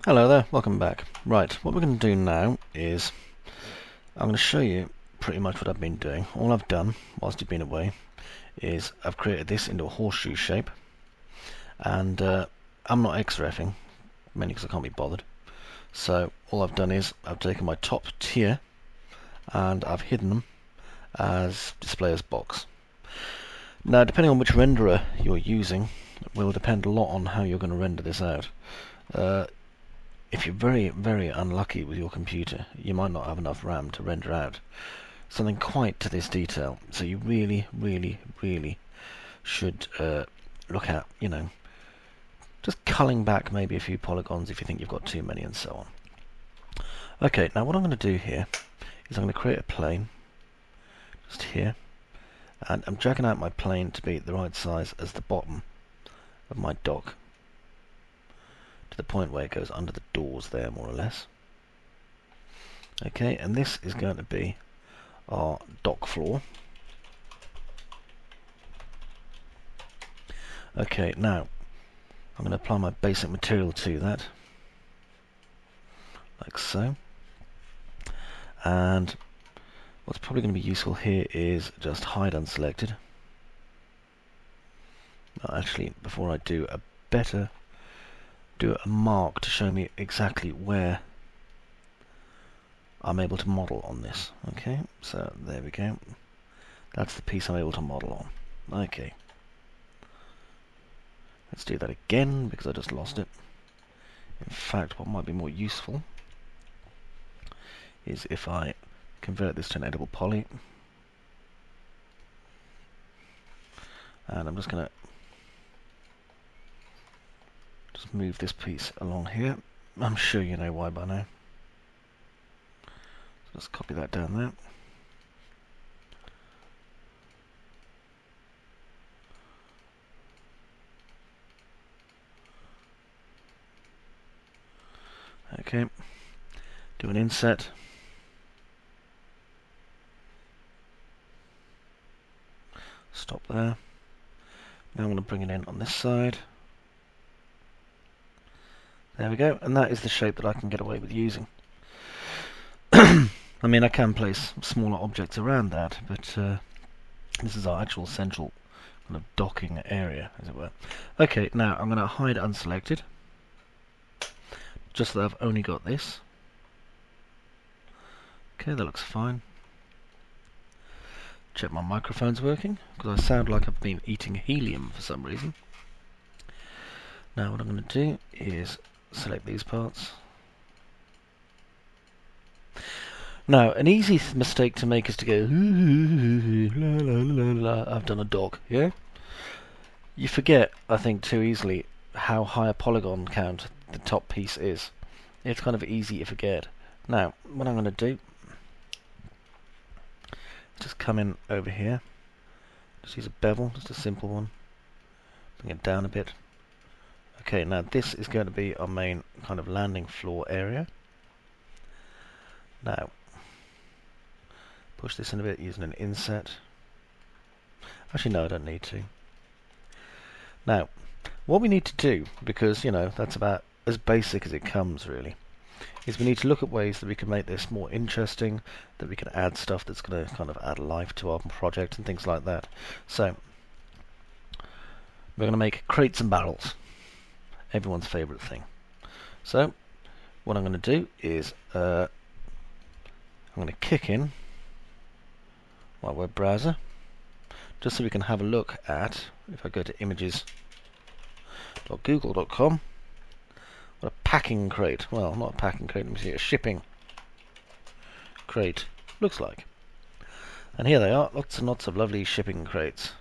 Hello there, welcome back. Right, what we're going to do now is I'm going to show you pretty much what I've been doing. All I've done whilst you've been away is I've created this into a horseshoe shape, and I'm not XREFing, mainly because I can't be bothered. So all I've done is I've taken my top tier and I've hidden them as display as box. Now, depending on which renderer you're using will depend a lot on how you're going to render this out. If you're very, very unlucky with your computer, you might not have enough RAM to render out something quite to this detail. So you really, really, really should look at, just culling back maybe a few polygons if you think you've got too many and so on. Okay, now what I'm going to do here is I'm going to create a plane just here, and I'm dragging out my plane to be the right size as the bottom of my dock, to the point where it goes under the doors there, more or less. Okay, and this is going to be our dock floor. Okay, now I'm going to apply my basic material to that, like so. And what's probably going to be useful here is just hide unselected. Well, actually, before I do, I better do a mark to show me exactly where I'm able to model on this. Okay, so there we go. That's the piece I'm able to model on. Okay. Let's do that again because I just lost it. In fact, what might be more useful is if I convert this to an edible poly. And I'm just going to move this piece along here. I'm sure you know why by now. So let's copy that down there. Okay, do an inset. Stop there. Now I'm going to bring it in on this side. There we go, and that is the shape that I can get away with using. I mean, I can place smaller objects around that, but this is our actual central kind of docking area, as it were. Okay, now I'm going to hide unselected, just so that I've only got this. Okay, that looks fine. Check my microphone's working, because I sound like I've been eating helium for some reason. Now what I'm going to do is select these parts. Now, an easy mistake to make is to go, la, la, la, la, I've done a dog, yeah? You forget, I think, too easily how high a polygon count the top piece is. It's kind of easy to forget. Now, what I'm going to do, just come in over here, just use a bevel, just a simple one, bring it down a bit. Okay, now this is going to be our main kind of landing floor area. Now, push this in a bit using an inset. Actually, no, I don't need to. Now, what we need to do, because, that's about as basic as it comes, really, is we need to look at ways that we can make this more interesting, that we can add stuff that's going to kind of add life to our project and things like that. So, we're going to make crates and barrels. Everyone's favourite thing. So, what I'm going to do is I'm going to kick in my web browser, just so we can have a look at, if I go to images.google.com, what a packing crate, well, not a packing crate, let me see, a shipping crate looks like. And here they are, lots and lots of lovely shipping crates.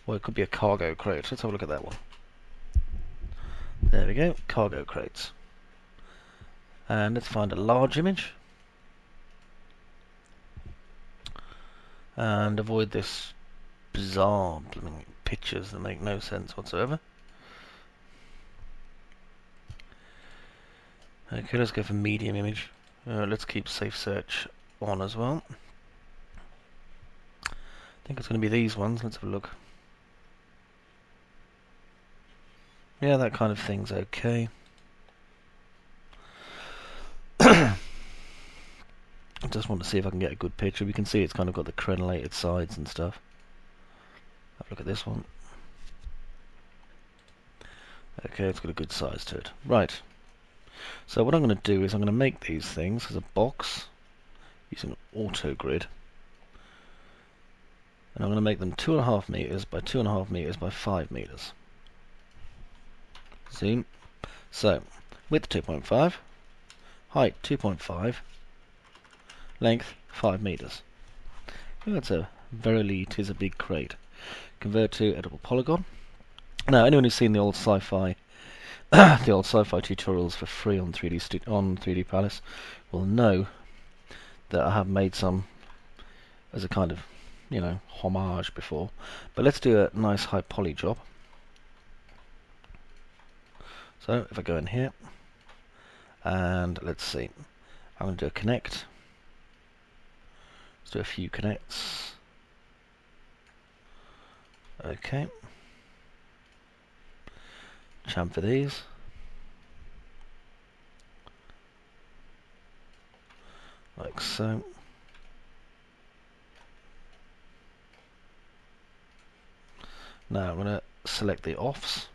Or it could be a cargo crate. Let's have a look at that one. There we go, cargo crates. And let's find a large image. And avoid this bizarre pictures that make no sense whatsoever. Okay, let's go for medium image. Let's keep safe search on as well. I think it's going to be these ones. Let's have a look. Yeah, that kind of thing's okay. just want to see if I can get a good picture. We can see it's kind of got the crenellated sides and stuff. Have a look at this one. Okay, it's got a good size to it. Right. So what I'm going to do is I'm going to make these things as a box using auto grid. And I'm going to make them 2.5 meters by 2.5 meters by 5 meters. Zoom. So, width 2.5, height 2.5, length 5 meters. That's a verily it is a big crate. Convert to editable polygon. Now, anyone who's seen the old sci-fi, the old sci-fi tutorials for free on 3D Palace will know that I have made some as a kind of, you know, homage before. But let's do a nice high poly job. So if I go in here, and let's see, I'm going to do a connect. Let's do a few connects. Okay. Chamfer these. Like so. Now I'm going to select the offs.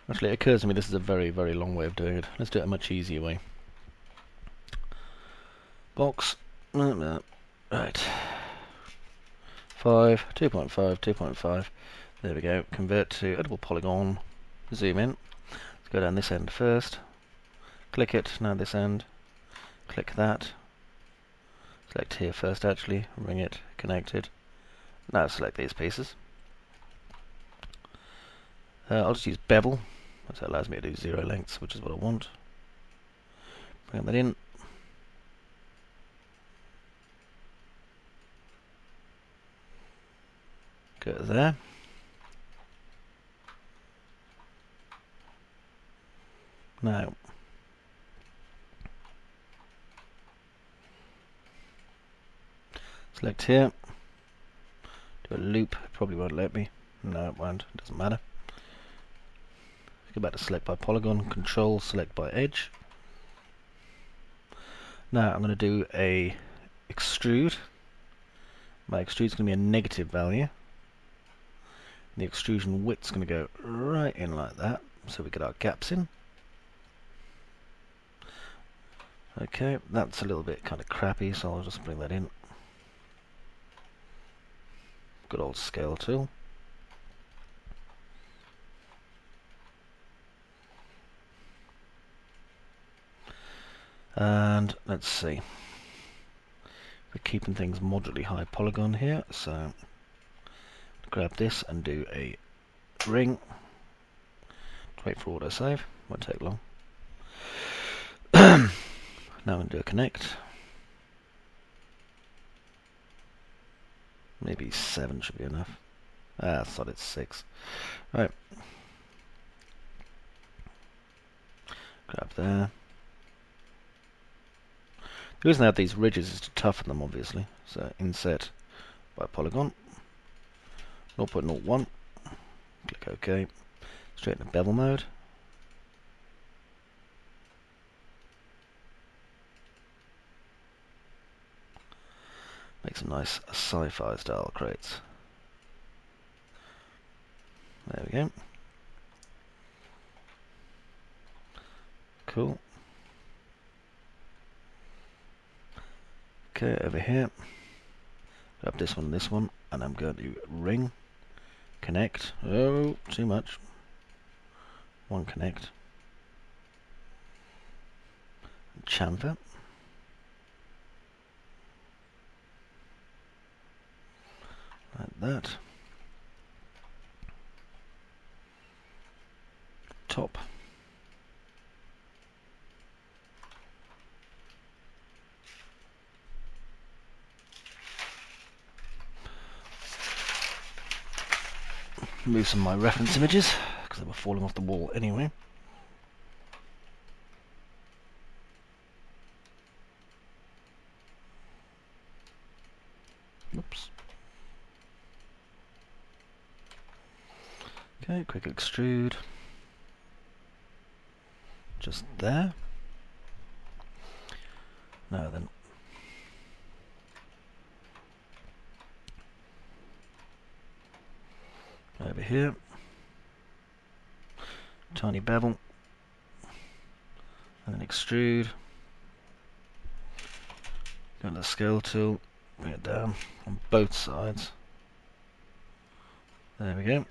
Actually, it occurs to me this is a very, very long way of doing it. Let's do it a much easier way. Box. Right. 5, 2.5, 2.5. There we go. Convert to editable polygon. Zoom in. Let's go down this end first. Click it. Now this end. Click that. Select here first actually. Ring it. Connect it. Now select these pieces. I'll just use bevel. That allows me to do 0 lengths, which is what I want. Bring that in. Go there. Now, select here. Do a loop. It probably won't let me. No, it won't. It doesn't matter. Go back to select by polygon. Control select by edge. Now I'm going to do a extrude. My extrude is going to be a negative value. The extrusion width is going to go right in like that, so we get our gaps in. Okay, that's a little bit kind of crappy, so I'll just bring that in. Good old scale tool. And let's see. We're keeping things moderately high polygon here, so grab this and do a ring. Wait for autosave, won't take long. Now I'm going to do a connect. Maybe 7 should be enough. I thought it's 6. Right. Grab there. The reason I have these ridges is to toughen them, obviously. So inset by polygon. 0.01. Click OK. Straight into bevel mode. Make some nice sci-fi style crates. There we go. Cool. Okay, over here. Grab this one, and I'm going to ring, connect. Oh, too much. One connect. Chamfer. Like that. Top. Move some of my reference images because they were falling off the wall anyway. Okay, quick extrude. Just there. Now then. Over here. Tiny bevel. And then extrude. Go to the scale tool. Bring it down on both sides. There we go.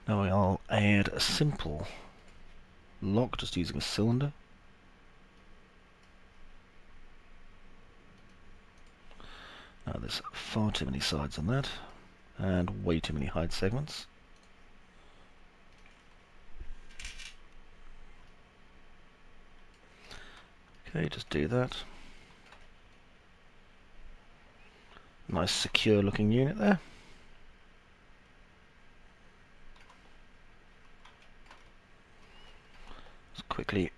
Now I'll add a simple lock just using a cylinder. Now there's far too many sides on that and way too many hide segments. Okay, just do that. Nice secure looking unit there. Let's quickly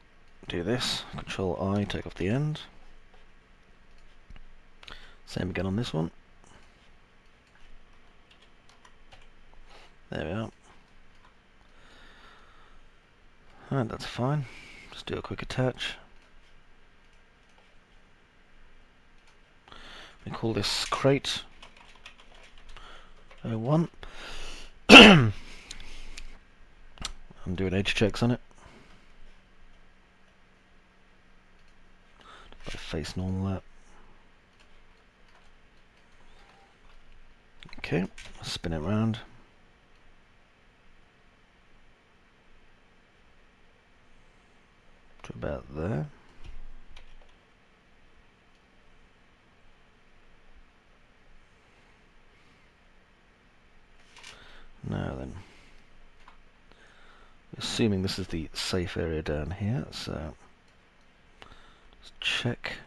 do this. Control I, take off the end. Same again on this one. There we are. And that's fine. Just do a quick attach. We call this crate 01. I'm doing edge checks on it. If I face normal that. Okay, spin it round. To about there. Now then, assuming this is the safe area down here, so let's check.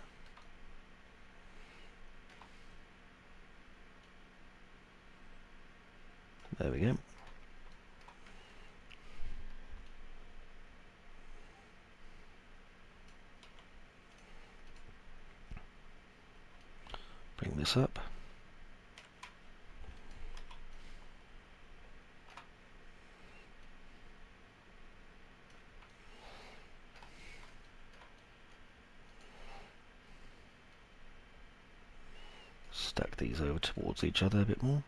There we go. Bring this up. Stack these over towards each other a bit more.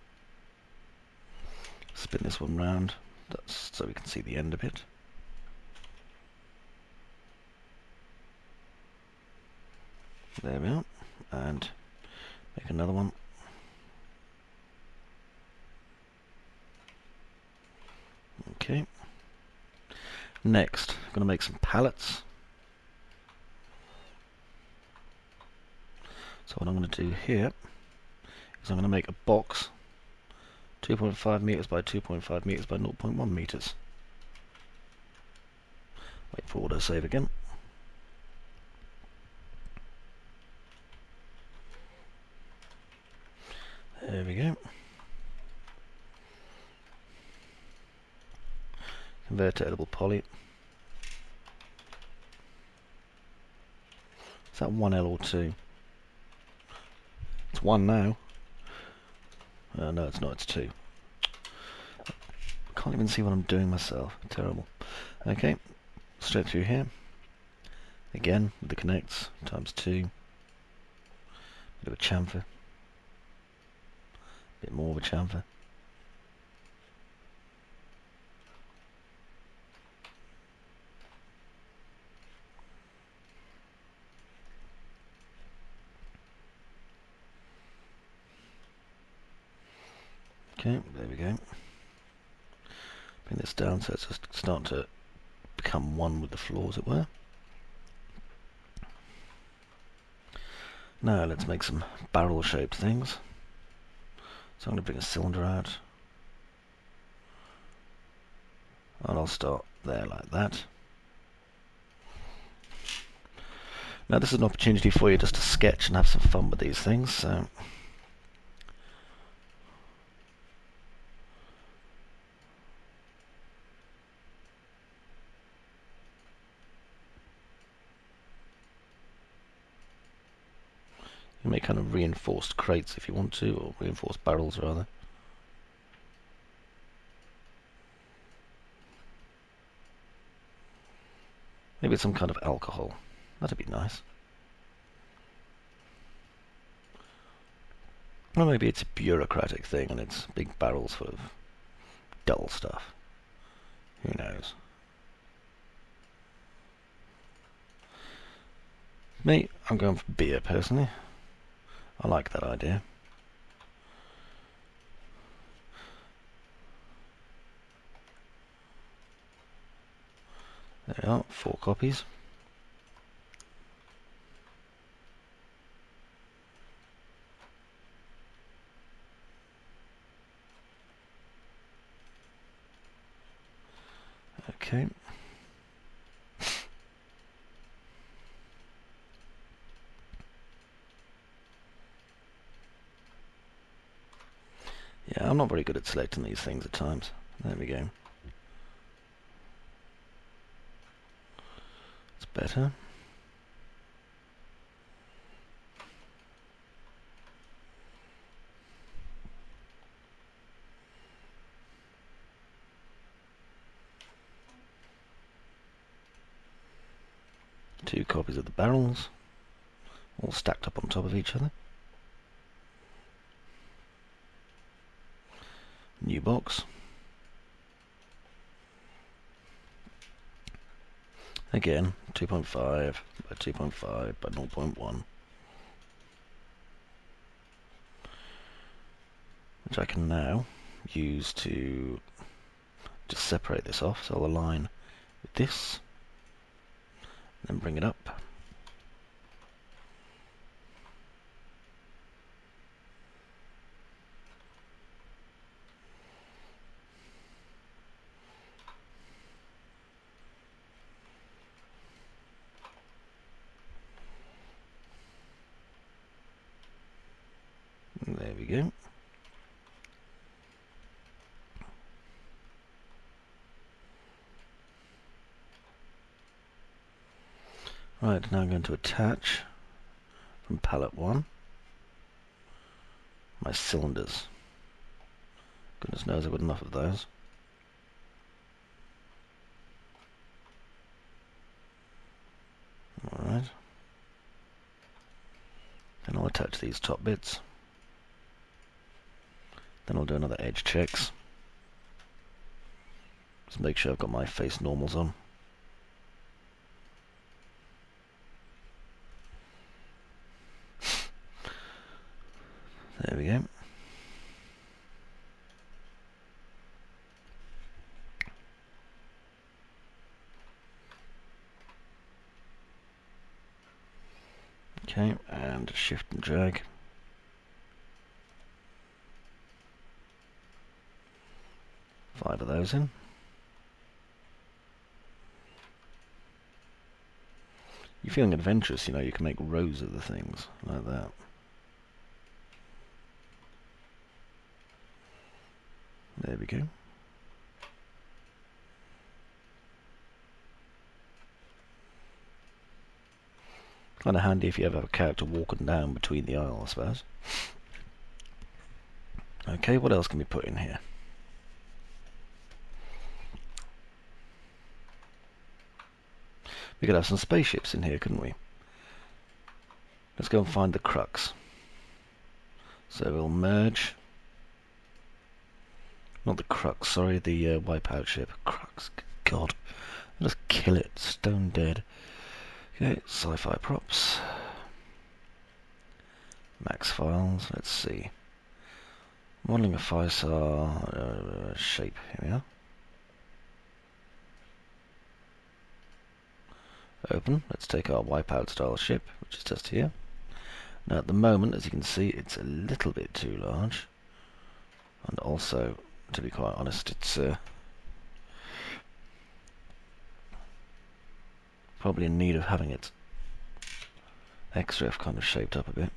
Spin this one round, that's so we can see the end of it. There we are, and make another one. Okay. Next, I'm going to make some pallets. So what I'm going to do here is I'm going to make a box 2.5 meters by 2.5 meters by 0.1 meters. Wait for autosave again. There we go. Convert to editable poly. Is that 1L or 2? It's 1 now. No, it's not, it's 2. I can't even see what I'm doing myself. Terrible. Okay, straight through here. Again, with the connects, times 2. Bit of a chamfer. Bit more of a chamfer. Okay, there we go. Bring this down so it's just starting to become one with the floor, as it were. Now let's make some barrel-shaped things. So I'm going to bring a cylinder out. And I'll start there like that. Now this is an opportunity for you just to sketch and have some fun with these things. So you make kind of reinforced crates if you want to, or reinforced barrels rather. Maybe it's some kind of alcohol. That'd be nice. Or maybe it's a bureaucratic thing and it's big barrels full of dull stuff. Who knows? Me, I'm going for beer personally. I like that idea. There we are, 4 copies. Okay. Yeah, I'm not very good at selecting these things at times. There we go. It's better. Two copies of the barrels, all stacked up on top of each other. New box. Again, 2.5 by 2.5 by 0.1. Which I can now use to just separate this off. So I'll align with this, then bring it up. There we go. Right, now I'm going to attach from pallet 1 my cylinders. Goodness knows I've got enough of those. Alright. Then I'll attach these top bits. Then I'll do another edge checks. Just make sure I've got my face normals on. There we go. Okay, and shift and drag. Five of those in. You're feeling adventurous, you know, you can make rows of the things like that. There we go. Kind of handy if you ever have a character walking down between the aisle, I suppose. Okay, what else can we put in here? We could have some spaceships in here, couldn't we? Let's go and find the crux. So we'll merge. Not the crux, sorry, the wipeout ship. Crux, God. I'll just kill it, stone dead. Okay, sci-fi props. Max files, let's see. Modeling a 5-star shape, here we are. Open, let's take our wipeout style ship, which is just here. Now at the moment, as you can see, it's a little bit too large. And also, to be quite honest, it's probably in need of having its XREF kind of shaped up a bit.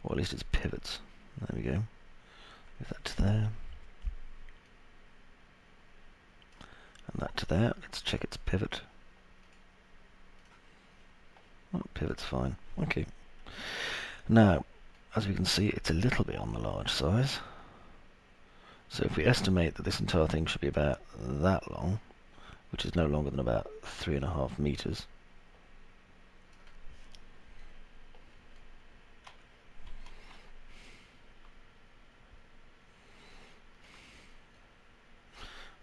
Or at least its pivots. There we go. Move that to there. And that to there. Let's check its pivot. Oh, pivot's fine. Okay. Now, as we can see, it's a little bit on the large size. So if we estimate that this entire thing should be about that long, which is no longer than about 3.5 meters.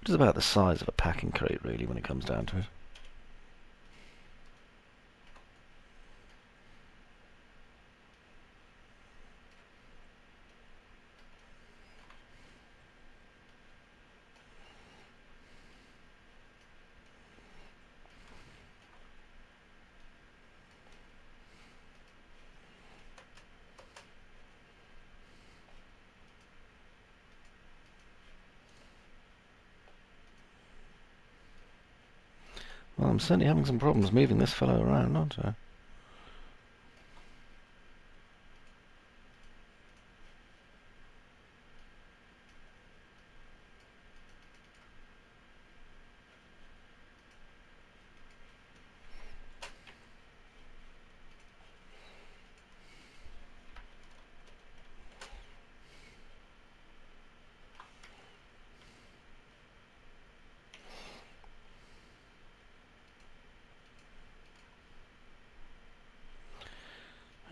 Which is about the size of a packing crate, really, when it comes down to it. Well, I'm certainly having some problems moving this fellow around, aren't I?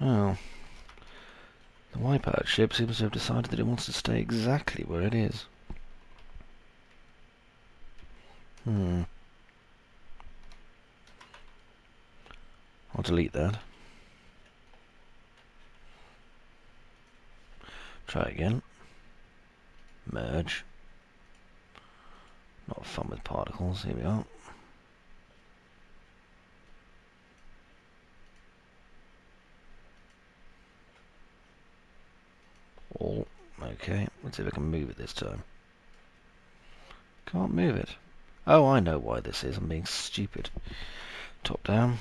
Oh. The wipeout ship seems to have decided that it wants to stay exactly where it is. I'll delete that. Try again. Merge. Not fun with particles. Here we are. All. Okay. Let's see if I can move it this time. Can't move it. Oh, I know why this is. I'm being stupid. Top down.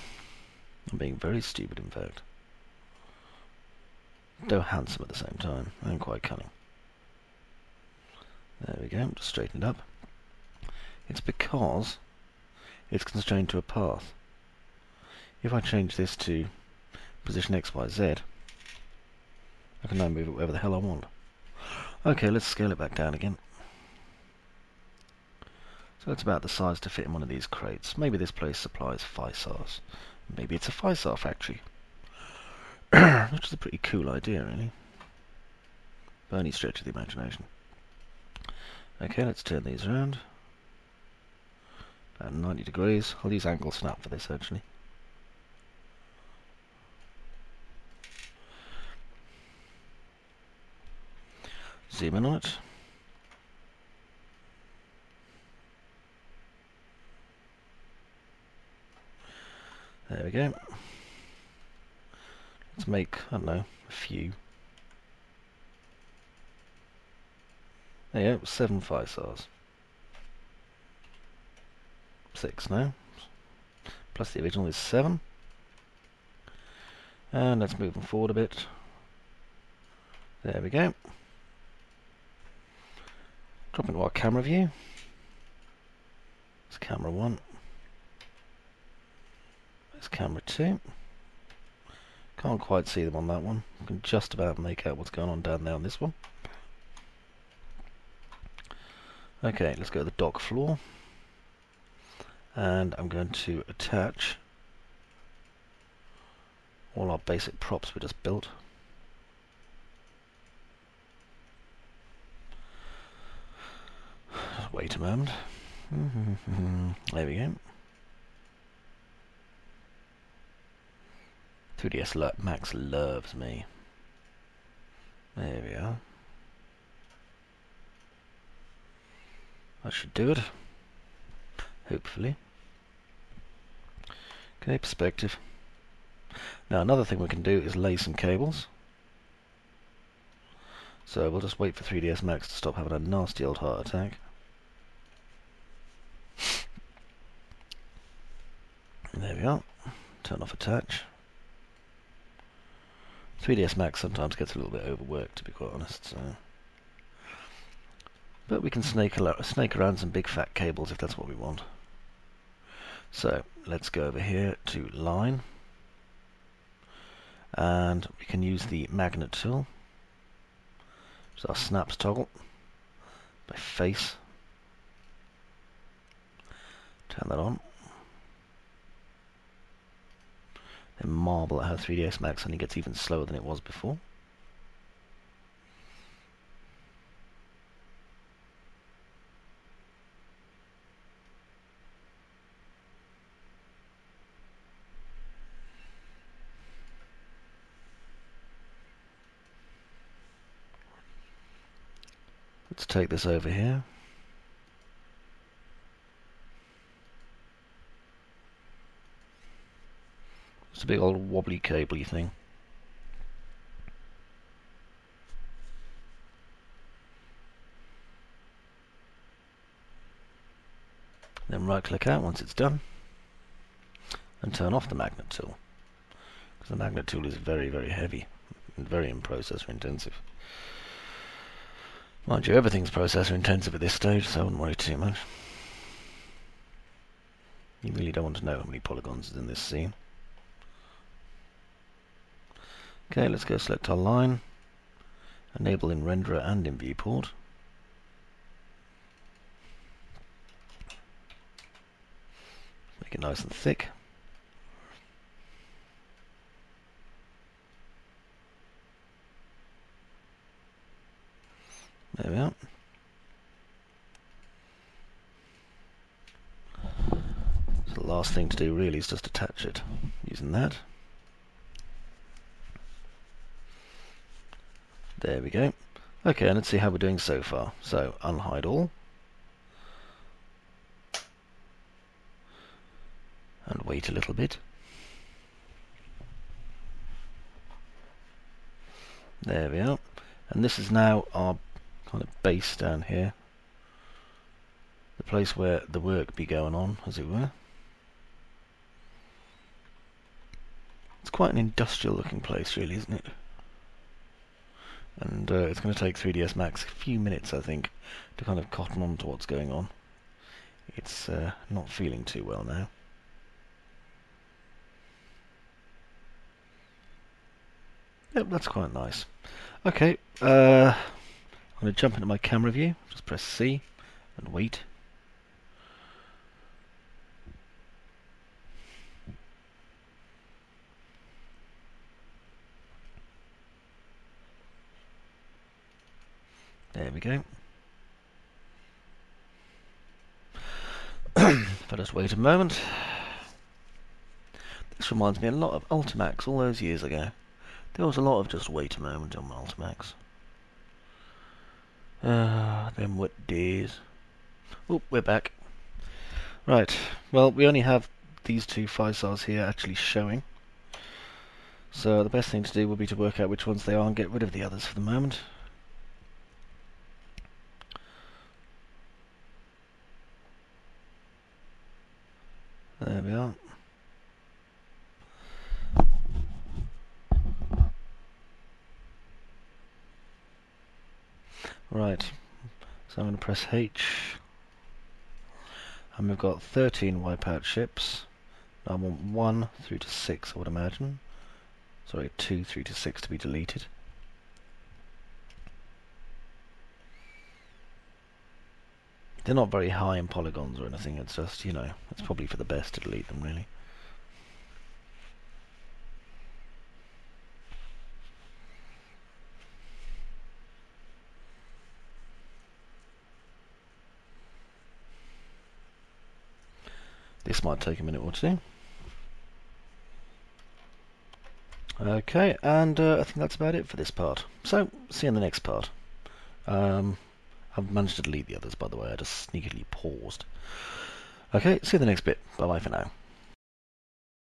I'm being very stupid, in fact. Though handsome at the same time, and quite cunning. There we go, just straighten it up. It's because it's constrained to a path. If I change this to position X, Y, Z, I can now move it wherever the hell I want. Okay, let's scale it back down again. So it's about the size to fit in one of these crates. Maybe this place supplies FISARs. Maybe it's a FISAR factory. Which is a pretty cool idea, really. By any stretch of the imagination. Okay, let's turn these around. About 90 degrees. I'll use angle snap for this, actually. Zoom in on it. There we go. Let's make, I don't know, a few. There you go, 7 FISARs. 6 now. Plus the original is 7. And let's move them forward a bit. There we go. Drop into our camera view. It's camera 1. There's camera 2. Can't quite see them on that one. I can just about make out what's going on down there on this one. Okay, let's go to the dock floor. And I'm going to attach all our basic props we just built. Just wait a moment. There we go. 3ds Max loves me. There we are. That should do it. Hopefully. Okay, perspective. Now another thing we can do is lay some cables. So we'll just wait for 3ds Max to stop having a nasty old heart attack. And there we are. Turn off attach. 3ds Max sometimes gets a little bit overworked, to be quite honest. So. But we can snake around some big fat cables if that's what we want. So let's go over here to line. And we can use the magnet tool. So our snaps toggle by face. Turn that on. Then marvel at how 3ds Max suddenly gets even slower than it was before. Let's take this over here. It's a big old wobbly cabley thing. Then right click out once it's done and turn off the magnet tool, because the magnet tool is very, very heavy and very processor intensive. Mind you, everything's processor intensive at this stage, so I wouldn't worry too much. You really don't want to know how many polygons is in this scene. Okay, let's go select our line, enable in renderer and in viewport. Make it nice and thick. There we are. So the last thing to do really is just attach it using that. There we go. Okay, and let's see how we're doing so far. So unhide all. And wait a little bit. There we are. And this is now our kind of base down here. The place where the work be going on, as it were. It's quite an industrial looking place really, isn't it? And it's going to take 3ds Max a few minutes, I think, to kind of cotton on to what's going on. It's not feeling too well now. Yep, that's quite nice. Okay, I'm going to jump into my camera view, just press C and wait. There we go. If I just wait a moment. This reminds me a lot of Ultimax all those years ago. There was a lot of just wait a moment on Ultimax. Them wet days. Oh, we're back. Right, well, we only have these two files here actually showing. So the best thing to do would be to work out which ones they are and get rid of the others for the moment. There we are. Right, so I'm going to press H, and we've got 13 wipeout ships. I want 1 through to 6, I would imagine. Sorry, 2 through to 6 to be deleted. They're not very high in polygons or anything, it's just, you know, it's probably for the best to delete them really. This might take a minute or two. Okay, and I think that's about it for this part. So, see you in the next part. I've managed to delete the others, by the way. I just sneakily paused. Okay, see you in the next bit. Bye-bye for now.